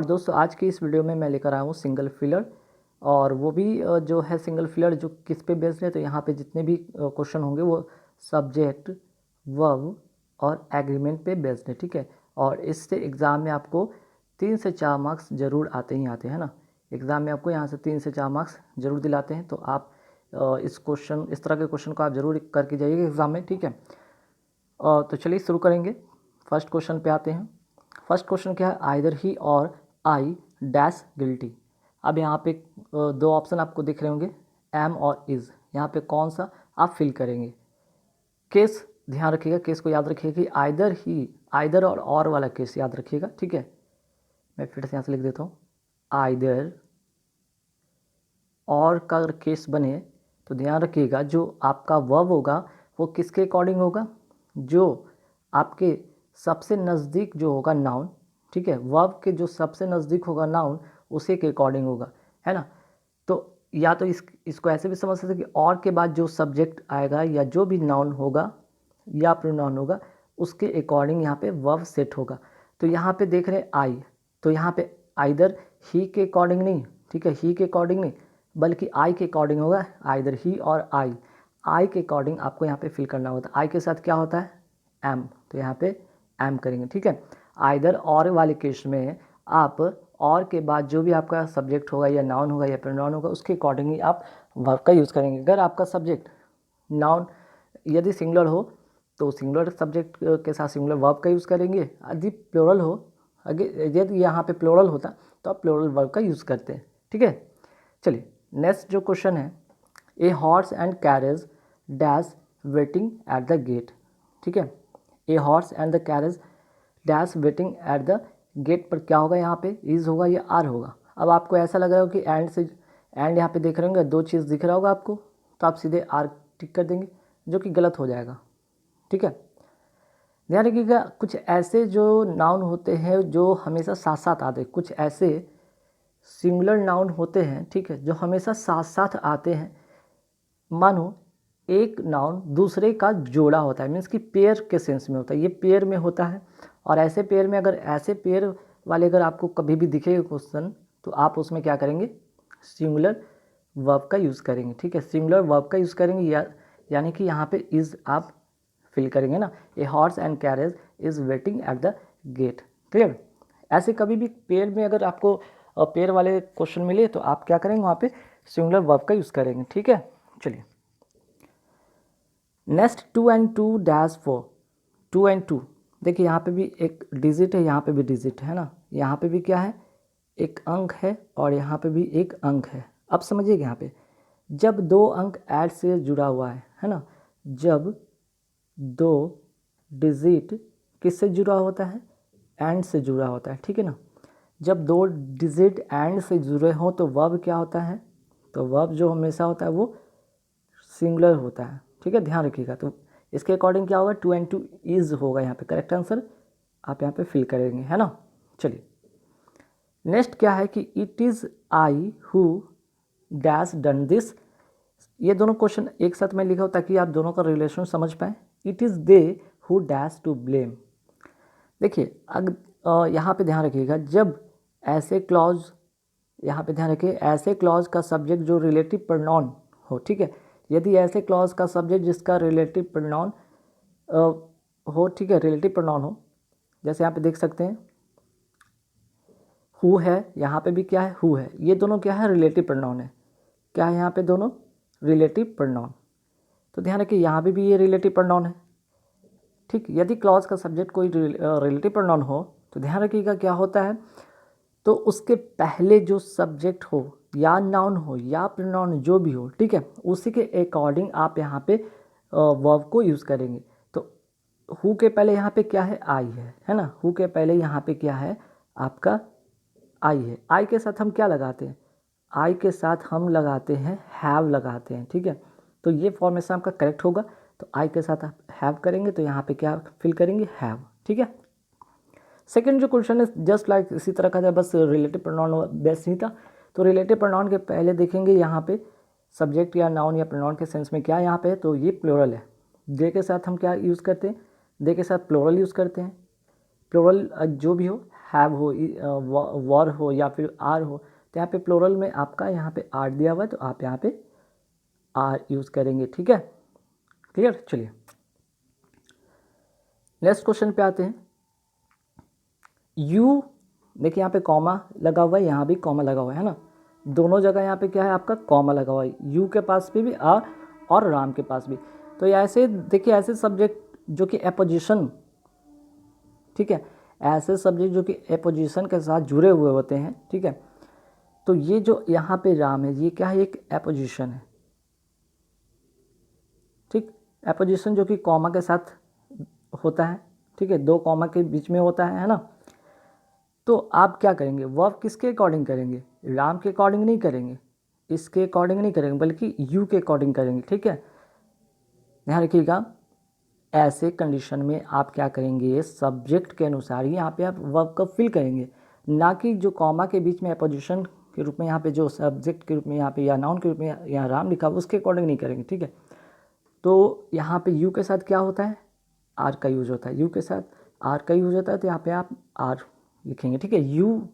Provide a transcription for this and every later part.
दोस्तों आज की इस वीडियो में मैं लेकर आया हूँ सिंगल फिलर। और वो भी जो है सिंगल फिलर जो किस पे बेस्ड है, तो यहाँ पे जितने भी क्वेश्चन होंगे वो सब्जेक्ट, वर्ब और एग्रीमेंट पे बेस्ड है। ठीक है। और इससे एग्ज़ाम में आपको 3 से 4 मार्क्स ज़रूर आते ही आते हैं ना। एग्ज़ाम में आपको यहाँ से 3 से 4 मार्क्स ज़रूर दिलाते हैं। तो आप इस तरह के क्वेश्चन को आप ज़रूर करके जाइएगा एग्ज़ाम में। ठीक है। तो चलिए शुरू करेंगे। फर्स्ट क्वेश्चन पे आते हैं। फर्स्ट क्वेश्चन क्या है, आइदर ही और आई डैश गिल्टी। अब यहाँ पे दो ऑप्शन आपको दिख रहे होंगे, एम और इज़। यहाँ पे कौन सा आप फिल करेंगे। केस ध्यान रखिएगा, केस को याद रखिएगा कि आइदर ही, आइदर और वाला केस याद रखिएगा। ठीक है, मैं फिर से यहाँ से लिख देता हूँ। आइदर और का अगर केस बने तो ध्यान रखिएगा जो आपका वर्ब होगा वो किसके अकॉर्डिंग होगा, जो आपके सबसे नज़दीक जो होगा नाउन। ठीक है, वर्ब के जो सबसे नज़दीक होगा नाउन उसी के अकॉर्डिंग होगा, है ना। तो या तो इसको ऐसे भी समझ सकते कि और के बाद जो सब्जेक्ट आएगा या जो भी नाउन होगा या प्रोनाउन होगा उसके अकॉर्डिंग यहाँ पे वर्ब सेट होगा। तो यहाँ पे देख रहे हैं आई, तो यहाँ पे आइदर ही के अकॉर्डिंग नहीं, ठीक है, ही के अकॉर्डिंग नहीं बल्कि आई के अकॉर्डिंग होगा। आइदर ही और आई के अकॉर्डिंग आपको यहाँ पे फिल करना होता है। आई के साथ क्या होता है, एम, तो यहाँ पे एम करेंगे। ठीक है, आइदर और वाले केस में आप और के बाद जो भी आपका सब्जेक्ट होगा या नाउन होगा या प्रोनाउन होगा उसके अकॉर्डिंग ही आप वर्ब का यूज़ करेंगे। अगर आपका सब्जेक्ट नाउन यदि सिंगुलर हो तो सिंगुलर सब्जेक्ट के साथ सिंगुलर वर्ब का यूज़ करेंगे। यदि प्लूरल हो, यदि यहाँ पे प्लूरल होता तो आप प्लूरल वर्ब का यूज़ करते हैं। ठीक है, चलिए नेक्स्ट जो क्वेश्चन है, a horse and carriage dash waiting at the gate. ठीक है, a horse and the carriage dash waiting at the gate पर क्या होगा, यहाँ पे इज होगा या आर होगा। अब आपको ऐसा लग रहा हो कि एंड से, एंड यहाँ पे देख रहे होंगे दो चीज़ दिख रहा होगा आपको, तो आप सीधे आर टिक कर देंगे जो कि गलत हो जाएगा। ठीक है, ध्यान रखिएगा कुछ ऐसे जो नाउन होते हैं जो हमेशा साथ साथ आते हैं, कुछ ऐसे सिंगुलर नाउन होते हैं, ठीक है, जो हमेशा साथ साथ आते हैं। मानो एक नाउन दूसरे का जोड़ा होता है, मीन्स कि पेयर के सेंस में होता है, ये पेयर में होता है। और ऐसे पेयर में अगर ऐसे पेयर वाले अगर आपको कभी भी दिखेगा क्वेश्चन तो आप उसमें क्या करेंगे, सिंगुलर वर्ब का यूज़ करेंगे। ठीक है, सिंगुलर वर्ब का यूज़ करेंगे यानी कि यहाँ पे इज़ आप फिल करेंगे ना। A horse and carriage is waiting at the gate. Clear. ऐसे कभी भी पेयर में अगर आपको पेयर वाले क्वेश्चन मिले तो आप क्या करेंगे, वहाँ पे सिंगुलर वर्ब का यूज़ करेंगे। ठीक है, चलिए नेक्स्ट 2 एंड 2 डैश 4। 2 एंड 2 देखिए यहाँ पे भी एक डिजिट है, यहाँ पे भी डिजिट है ना, यहाँ पे भी क्या है, एक अंक है और यहाँ पे भी एक अंक है। अब समझिएगा यहाँ पे जब दो अंक ऐड से जुड़ा हुआ है ना, जब दो डिजिट किससे जुड़ा होता है, एंड से जुड़ा होता है। ठीक है ना, जब दो डिजिट एंड से जुड़े हों तो वर्ब क्या होता है, तो वर्ब जो हमेशा होता है वो सिंगुलर होता है। ठीक है, ध्यान रखिएगा। तो इसके अकॉर्डिंग क्या होगा, 2 एंड 2 इज होगा यहाँ पे करेक्ट आंसर, आप यहाँ पे फिल करेंगे, है ना। चलिए नेक्स्ट क्या है कि it is I who dash done this. ये दोनों क्वेश्चन एक साथ में लिखा हो ताकि आप दोनों का रिलेशन समझ पाएँ। It is they who dash to blame. देखिए यहाँ पे ध्यान रखिएगा जब ऐसे क्लॉज, यहाँ पे ध्यान रखिए ऐसे क्लॉज का सब्जेक्ट जो रिलेटिव प्रोनाउन हो, ठीक है, यदि ऐसे क्लॉज का सब्जेक्ट जिसका रिलेटिव प्रोनाउन हो, ठीक है, रिलेटिव प्रोनाउन हो, जैसे यहाँ पे देख सकते हैं हु है, यहाँ पे भी क्या है, हु है, ये दोनों क्या है, रिलेटिव प्रोनाउन है। क्या है यहाँ पे, दोनों रिलेटिव प्रोनाउन। तो ध्यान रखिए यहाँ पे भी ये रिलेटिव प्रोनाउन है। ठीक, यदि क्लॉज का सब्जेक्ट कोई रिलेटिव प्रोनाउन हो तो ध्यान रखिएगा क्या होता है, तो उसके पहले जो सब्जेक्ट हो या नाउन हो या प्रोनाउन जो भी हो, ठीक है, उसी के अकॉर्डिंग आप यहाँ पे वर्ब को यूज़ करेंगे। तो हु के पहले यहाँ पे क्या है, आई है ना, हु के पहले यहाँ पे क्या है आपका आई है। आई के साथ हम क्या लगाते हैं, आई के साथ हम लगाते हैं हैव लगाते हैं। ठीक है, तो ये फॉर्मेशन आपका करेक्ट होगा। तो आई के साथ आप हैव करेंगे तो यहाँ पे क्या फिल करेंगे, हैव। ठीक है, सेकंड जो क्वेश्चन है जस्ट लाइक इसी तरह का था, बस रिलेटिव प्रोनाउन बेस नहीं था। तो रिलेटिव प्रोनाउन के पहले देखेंगे यहाँ पे सब्जेक्ट या नाउन या प्रोनाउन के सेंस में क्या यहाँ पे है, तो ये प्लूरल है। दे के साथ हम क्या यूज़ करते हैं, दे के साथ प्लूरल यूज़ करते हैं। प्लूरल जो भी हो, हैव हो, वर हो या फिर आर हो, तो यहाँ पे प्लोरल में आपका यहाँ पे आर दिया हुआ है, तो आप यहाँ पे आर यूज़ करेंगे। ठीक है, क्लियर। चलिए नेक्स्ट क्वेश्चन पे आते हैं। यू, देखिए यहाँ पे कॉमा लगा हुआ है, यहाँ भी कॉमा लगा हुआ है ना, दोनों जगह यहाँ पे क्या है आपका कॉमा लगा हुआ है, यू के पास भी आ और राम के पास भी। तो ऐसे देखिए, ऐसे सब्जेक्ट जो कि एपोजिशन, ठीक है, ऐसे सब्जेक्ट जो कि एपोजिशन के साथ जुड़े हुए होते हैं, ठीक है, तो ये जो यहाँ पे राम है, ये क्या है, एक एपोजिशन है। ठीक, एपोजिशन जो कि कॉमा के साथ होता है, ठीक है, दो कॉमा के बीच में होता है ना। तो आप क्या करेंगे, वर्ब किसके अकॉर्डिंग करेंगे, राम के अकॉर्डिंग नहीं करेंगे, इसके अकॉर्डिंग नहीं करेंगे, बल्कि यू के अकॉर्डिंग करेंगे। ठीक है, ध्यान रखिएगा, ऐसे कंडीशन में आप क्या करेंगे, सब्जेक्ट के अनुसार ही यहाँ पे आप वर्ब को फिल करेंगे, ना कि जो कॉमा के बीच में अपोजिशन के रूप में यहाँ पे जो सब्जेक्ट के रूप में यहाँ पे या नाउन के रूप में यहाँ राम लिखा उसके अकॉर्डिंग नहीं करेंगे। ठीक है, तो यहाँ पे यू के साथ क्या होता है, आर का यूज होता है, यू के साथ आर का यूज होता है, तो यहाँ पे आप आर लिखेंगे। ठीक है, you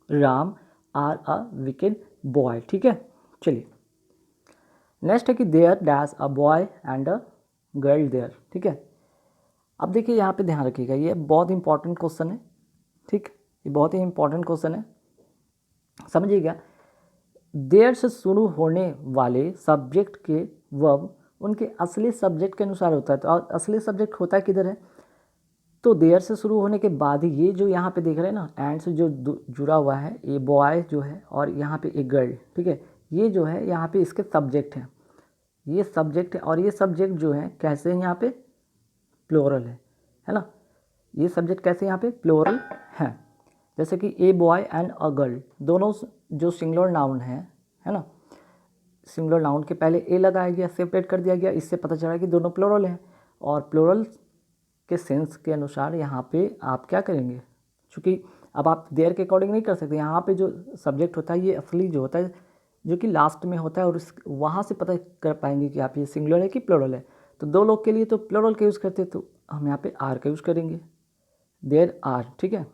Ram are a wicked boy. ठीक है, चलिए नेक्स्ट है कि there dash a boy and a girl there. ठीक है, अब देखिए यहाँ पे ध्यान रखिएगा, ये बहुत इंपॉर्टेंट क्वेश्चन है। ठीक, ये बहुत ही इंपॉर्टेंट क्वेश्चन है, समझिएगा। देयर से शुरू होने वाले सब्जेक्ट के वर्ब उनके असली सब्जेक्ट के अनुसार होता है। तो असली सब्जेक्ट होता है किधर है, तो देयर से शुरू होने के बाद ही ये जो यहाँ पे देख रहे हैं ना, एंड से जो जुड़ा हुआ है, ये बॉय जो है और यहाँ पे एक गर्ल। ठीक है, ये जो है यहाँ पे इसके सब्जेक्ट हैं, ये सब्जेक्ट है, और ये सब्जेक्ट जो है कैसे हैं यहाँ पे, प्लोरल है ना। ये सब्जेक्ट कैसे यहाँ पे प्लोरल है, जैसे कि a boy and a girl, दोनों जो सिंगुलर नाउन है ना, सिंगुलर नाउन के पहले ए लगाया गया, सेपरेट कर दिया गया, इससे पता चला कि दोनों प्लोरल हैं, और प्लोरल के सेंस के अनुसार यहाँ पे आप क्या करेंगे, चूँकि अब आप देयर के अकॉर्डिंग नहीं कर सकते, यहाँ पे जो सब्जेक्ट होता है ये असली जो होता है जो कि लास्ट में होता है, और वहाँ से पता कर पाएंगे कि आप ये सिंगुलर है कि प्लोरल है। तो दो लोग के लिए तो प्लोरल का यूज़ करते हैं, तो हम यहाँ पे आर का यूज़ करेंगे, देयर आर। ठीक है,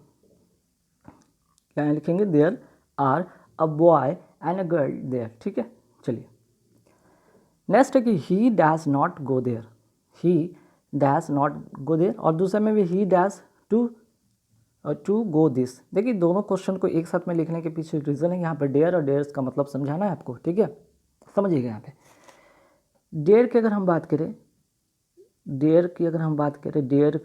क्या लिखेंगे, there are a boy and a girl there. ठीक है, चलिए नेक्स्ट है कि he dash not go there, he dash not go there, और दूसरे में भी he dash to go this. देखिए दोनों क्वेश्चन को एक साथ में लिखने के पीछे रीज़न है, यहाँ पर डेयर और डेयर्स का मतलब समझाना है आपको। ठीक है, समझिएगा, यहाँ पे डेयर की अगर हम बात करें, डेयर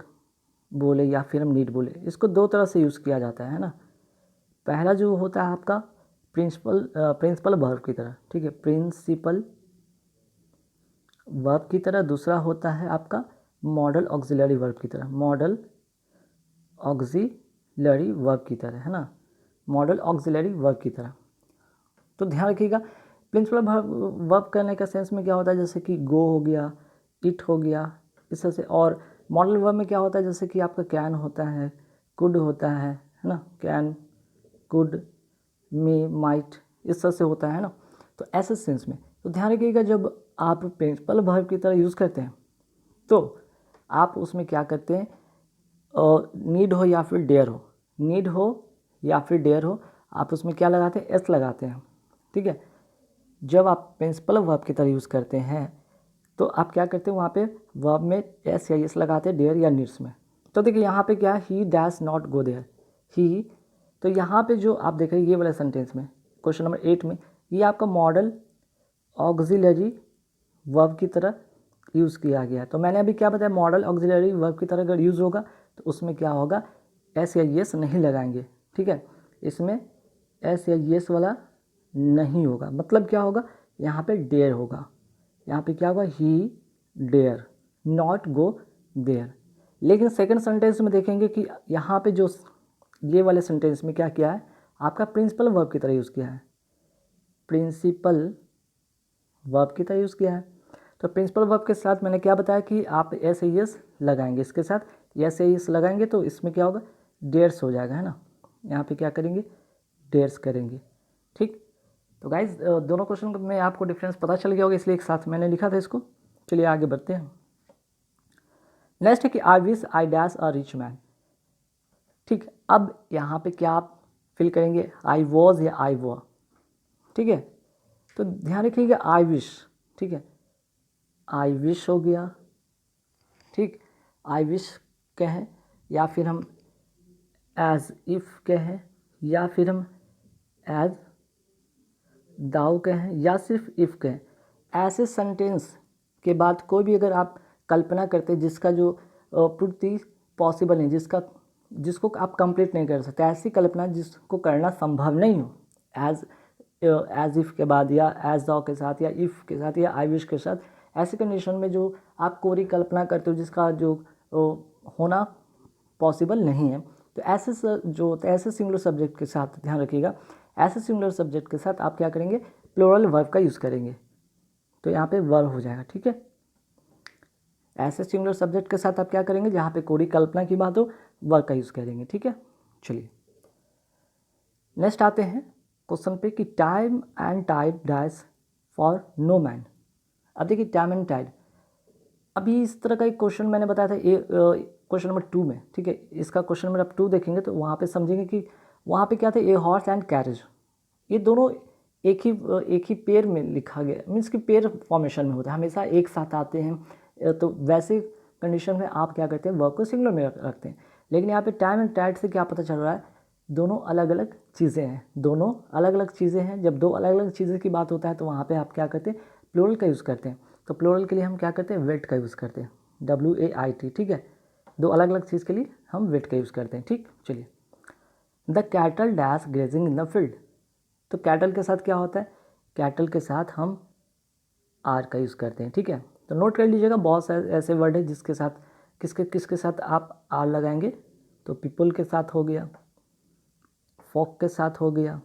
बोले या फिर हम नीड बोले, इसको दो तरह से यूज़ किया जाता है ना। पहला जो होता है आपका प्रिंसिपल वर्ब की तरह, ठीक है, प्रिंसिपल वर्ब की तरह, दूसरा होता है आपका मॉडल ऑक्सिलरी वर्ब की तरह, मॉडल ऑक्सिलरी वर्ब की तरह, है ना, मॉडल ऑक्सिलरी वर्ब की तरह। तो ध्यान रखिएगा, प्रिंसिपल वर्ब करने का सेंस में क्या होता है, जैसे कि गो हो गया, इट हो गया, इस तरह से। और मॉडल वर्ब में क्या होता है, जैसे कि आपका कैन होता है, कुड होता है ना, कैन, कुड, मे, माइट, इस तरह से होता है ना। तो ऐसे सेंस में तो ध्यान रखिएगा, जब आप प्रिंसिपल वर्ब की तरह यूज़ करते हैं तो आप उसमें क्या करते हैं, नीड हो या फिर डेयर हो, नीड हो या फिर डेयर हो, आप उसमें क्या लगाते हैं, एस लगाते हैं। ठीक है, जब आप प्रिंसिपल वर्ब की तरह यूज़ करते हैं तो आप क्या करते हैं, वहाँ पे वर्ब में एस या एस लगाते हैं, डेयर या नीड्स में। तो देखिए यहाँ पे क्या, he dash not go there, he, तो यहाँ पे जो आप देख रहे हैं ये वाले सेंटेंस में, क्वेश्चन नंबर 8 में, ये आपका मॉडल ऑक्सिलरी वर्ब की तरह यूज़ किया गया है। तो मैंने अभी क्या बताया, मॉडल ऑक्सिलरी वर्ब की तरह अगर यूज़ होगा तो उसमें क्या होगा, एस या येस नहीं लगाएंगे। ठीक है, इसमें एस या येस वाला नहीं होगा, मतलब क्या होगा, यहाँ पे डेयर होगा, यहाँ पे क्या होगा, he dare not go there. लेकिन सेकंड सेंटेंस में देखेंगे कि यहाँ पे जो ये वाले सेंटेंस में क्या किया है, आपका प्रिंसिपल वर्ब की तरह यूज़ किया है, प्रिंसिपल वर्ब की तरह यूज़ किया है। तो प्रिंसिपल वर्ब के साथ मैंने क्या बताया कि आप एस एस लगाएंगे, इसके साथ एस एस लगाएंगे तो इसमें क्या होगा, डेयर्स हो जाएगा, है ना। यहाँ पे क्या करेंगे, डेयर्स करेंगे। ठीक, तो गाइज दोनों क्वेश्चन में आपको डिफरेंस पता चल गया होगा, इसलिए एक साथ मैंने लिखा था इसको। चलिए आगे बढ़ते हैं। नेक्स्ट है कि I wish I dash a rich man. ठीक, अब यहाँ पे क्या आप फिल करेंगे, आई वॉज या आई वॉ, ठीक है। तो ध्यान रखिएगा आई विश, ठीक है, आई विश हो गया, ठीक, आई विश कहें या फिर हम एज इफ़ कहें या फिर हम एज दाउ कहें या सिर्फ इफ़ कहें, ऐसे सेंटेंस के बाद कोई भी अगर आप कल्पना करते जिसका जो पूर्ति पॉसिबल नहीं, जिसको आप कंप्लीट नहीं कर सकते, ऐसी कल्पना जिसको करना संभव नहीं हो, एज इफ़ के बाद या एज दाउ के साथ या इफ़ के साथ या आई विश के साथ, ऐसी कंडीशन में जो आप कोई कल्पना करते हो जिसका जो होना पॉसिबल नहीं है, तो ऐसे जो होता है ऐसे सिंगुलर सब्जेक्ट के साथ, ध्यान रखिएगा, ऐसे सिंगुलर सब्जेक्ट के साथ आप क्या करेंगे, प्लूरल वर्ब का यूज़ करेंगे। तो यहाँ पे वर्ब हो जाएगा, ठीक है। ऐसे सिंगुलर सब्जेक्ट के साथ आप क्या करेंगे, जहाँ पे कोई कल्पना की बात हो, वर्ब का यूज़ करेंगे, ठीक है। चलिए नेक्स्ट आते हैं क्वेश्चन पे कि time and tide dash for no man. अब देखिए टाइम एंड टाइड, अभी इस तरह का एक क्वेश्चन मैंने बताया था क्वेश्चन नंबर 2 में, ठीक है। इसका क्वेश्चन नंबर आप 2 देखेंगे तो वहाँ पे समझेंगे कि वहाँ पे क्या था, ए हॉर्स एंड कैरेज, ये दोनों एक ही पेयर में लिखा गया, मीन्स कि पेयर फॉर्मेशन में होता है, हमेशा एक साथ आते हैं। तो वैसे कंडीशन में आप क्या करते हैं, वर्ब को सिंगुलर में रखते हैं। लेकिन यहाँ पे टाइम एंड टाइड से क्या पता चल रहा है, दोनों अलग अलग चीज़ें हैं, दोनों अलग अलग चीज़ें हैं। जब दो अलग अलग चीज़ें की बात होता है तो वहाँ पे आप क्या करते हैं, प्लूरल का यूज़ करते हैं। तो प्लूरल के लिए हम क्या करते हैं, वेट का यूज़ करते हैं, WAIT, ठीक है। दो अलग अलग चीज़ के लिए हम वेट का यूज़ करते हैं, ठीक। चलिए the cattle dash grazing in the field, तो कैटल के साथ क्या होता है, कैटल के साथ हम आर का यूज़ करते हैं, ठीक है। तो नोट कर लीजिएगा, बहुत सारे ऐसे वर्ड है जिसके साथ किसके साथ आप आर लगाएंगे, तो पीपल के साथ हो गया, फॉक के साथ हो गया,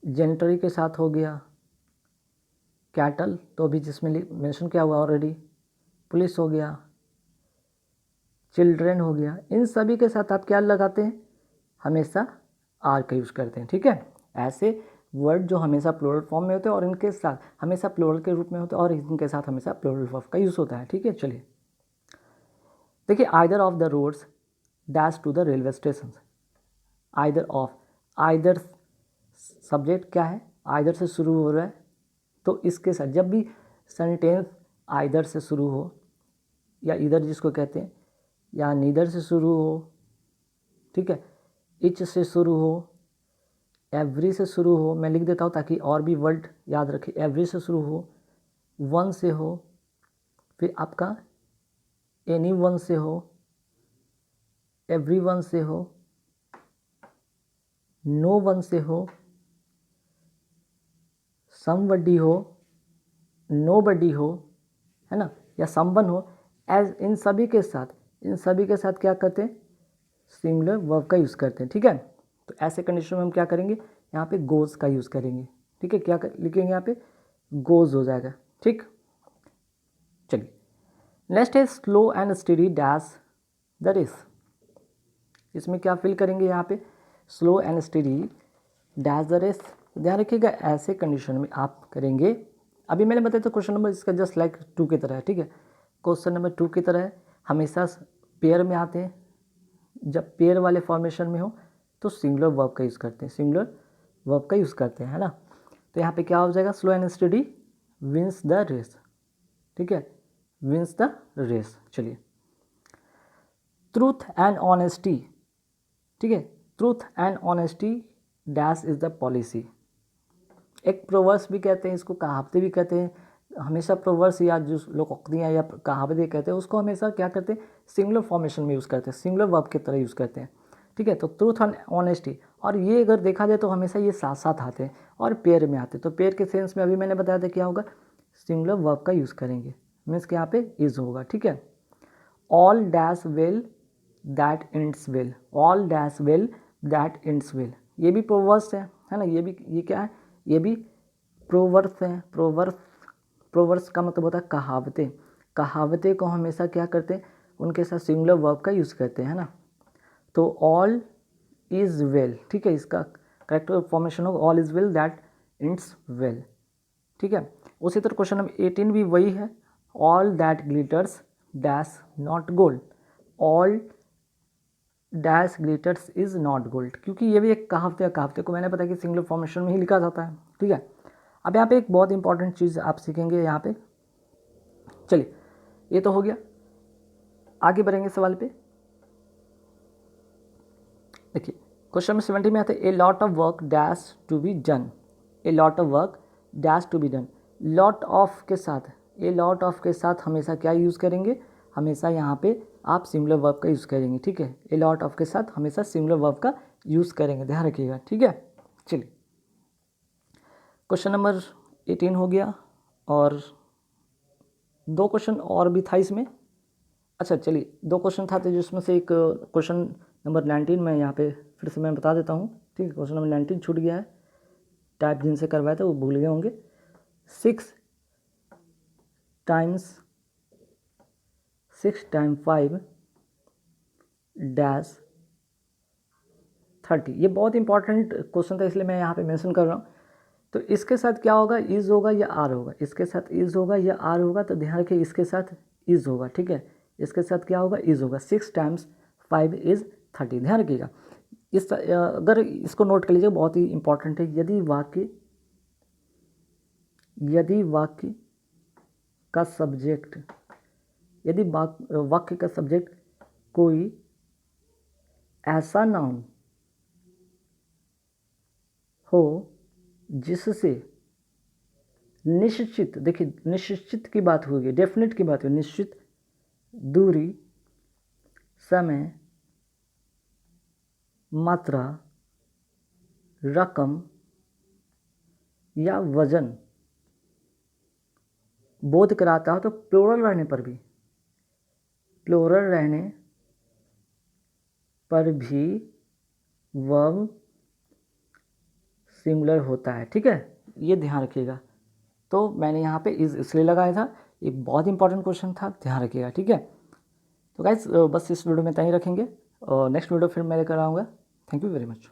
जेनिटरी के साथ हो गया, कैटल तो अभी जिसमें मेंशन किया हुआ ऑलरेडी, पुलिस हो गया, चिल्ड्रेन हो गया, इन सभी के साथ आप क्या लगाते हैं, हमेशा आर का यूज़ करते हैं, ठीक है। ऐसे वर्ड जो हमेशा प्लूरल फॉर्म में होते हैं और इनके साथ हमेशा प्लूरल के रूप में होते हैं और इनके साथ हमेशा प्लूरल वर्ब का यूज़ होता है, ठीक है। चलिए देखिए either of the roads dash to the railway station, either of, either subject क्या है, आइदर से शुरू हो रहा है, तो इसके साथ जब भी सेंटेंस आइदर से शुरू हो या इधर जिसको कहते हैं, या नीदर से शुरू हो, ठीक है, इच से शुरू हो, एवरी से शुरू हो, मैं लिख देता हूँ ताकि और भी वर्ड याद रखें, एवरी से शुरू हो, वन से हो, फिर आपका एनी वन से हो, एवरी वन से हो, नो वन से हो, समबडी हो, नो बडी हो, है ना, या समवन हो, एज इन सभी के साथ क्या करते हैं, सिंगुलर वर्ब का यूज़ करते हैं, ठीक है। तो ऐसे कंडीशन में हम क्या करेंगे, यहाँ पे गोज़ का यूज़ करेंगे, ठीक है। क्या लिखेंगे यहाँ पे, गोज़ हो जाएगा, ठीक। चलिए नेक्स्ट है slow and steady dash the race, इसमें क्या फिल करेंगे, यहाँ पे slow and steady dash the race. ध्यान रखिएगा ऐसे कंडीशन में आप करेंगे, अभी मैंने बताया तो क्वेश्चन नंबर इसका जस्ट लाइक 2 की तरह है, ठीक है। क्वेश्चन नंबर 2 की तरह है, हमेशा पेयर में आते हैं, जब पेयर वाले फॉर्मेशन में हो तो सिंगुलर वर्ब का यूज़ करते हैं, सिंगुलर वर्ब का यूज़ करते हैं, है ना। तो यहाँ पे क्या हो जाएगा, slow and steady wins the race, ठीक है, विंस द रेस। चलिए ट्रूथ एंड ऑनेस्टी, ठीक है, truth and honesty dash is the policy, एक प्रोवर्स भी कहते हैं इसको, कहावतें भी कहते हैं, हमेशा प्रोवर्स या जो लोकोक्तियाँ या कहावतें कहते हैं उसको हमेशा क्या करते हैं, सिंगुलर फॉर्मेशन में यूज़ करते हैं, सिंगुलर वर्ब की तरह यूज़ करते हैं, ठीक है। तो ट्रूथ एंड ऑनेस्टी, और ये अगर देखा जाए तो हमेशा ये साथ साथ आते हैं और पेयर में आते हैं। तो पेयर के सेंस में अभी मैंने बताया था क्या होगा, सिंगुलर वर्ब का यूज़ करेंगे, मीन्स कि यहाँ पे इज होगा, ठीक है। All dash well that ends well, all dash well that ends well, ये भी प्रोवर्स है ना, ये क्या है, ये भी प्रोवर्स हैं। प्रोवर्स का मतलब होता है कहावतें, कहावतें को हमेशा क्या करते हैं, उनके साथ सिंगुलर वर्ब का यूज़ करते हैं, है ना। तो ऑल इज़ वेल, ठीक है, इसका करेक्ट फॉर्मेशन होगा all is well that ends well, ठीक है। उसी तरह क्वेश्चन नंबर 18 भी वही है, all that glitters dash not gold, all dash glitters is not gold, क्योंकि ये भी एक कहावत है, कहावते को मैंने पता कि सिंगुलर फॉर्मेशन में ही लिखा जाता है, ठीक है। अब यहाँ पे एक बहुत इंपॉर्टेंट चीज़ आप सीखेंगे यहाँ पे। चलिए ये तो हो गया, आगे बढ़ेंगे सवाल पे। देखिए क्वेश्चन नंबर 70 में आता है a lot of work dash to be done, a lot of work dash to be done. Lot of के साथ, ए लॉट ऑफ के साथ हमेशा क्या यूज़ करेंगे, हमेशा यहाँ पे आप सिंगुलर वर्ब का यूज़ करेंगे, ठीक है। ए लॉट ऑफ के साथ हमेशा सिंगुलर वर्ब का यूज़ करेंगे, ध्यान रखिएगा, ठीक है। चलिए क्वेश्चन नंबर 18 हो गया, और 2 क्वेश्चन और भी था इसमें। अच्छा चलिए 2 क्वेश्चन था, तो जिसमें से एक क्वेश्चन नंबर 19 में यहाँ पे फिर से मैं बता देता हूँ, ठीक है। क्वेश्चन नंबर 19 छूट गया है, टाइप जिनसे करवाए थे वो भूल गए होंगे। 6 टाइम्स 5 डैश 30, ये बहुत इंपॉर्टेंट क्वेश्चन था, इसलिए मैं यहाँ पे मेंशन कर रहा हूँ। तो इसके साथ क्या होगा, इज़ होगा या आर होगा, इसके साथ इज़ होगा या आर होगा, तो ध्यान रखिए इसके साथ इज़ होगा, ठीक है। इसके साथ क्या होगा, इज़ होगा। 6 टाइम्स 5 इज़ 30, ध्यान रखिएगा। इस अगर इसको नोट कर लीजिए, बहुत ही इंपॉर्टेंट है। यदि वाक्य का सब्जेक्ट, यदि वाक्य का सब्जेक्ट कोई ऐसा नाउन हो जिससे निश्चित, देखिए निश्चित की बात होगी, डेफिनेट की बात होगी, निश्चित दूरी, समय, मात्रा, रकम या वजन बोध कराता हो, तो प्लूरल रहने पर भी वर्ब सिंगुलर होता है, ठीक है। ये ध्यान रखिएगा। तो मैंने यहाँ पे इसलिए लगाया था, एक बहुत इंपॉर्टेंट क्वेश्चन था, ध्यान रखिएगा, ठीक है। तो गाइस बस इस वीडियो में इतना ही रखेंगे, और नेक्स्ट वीडियो फिर मैं लेकर आऊँगा। Thank you very much.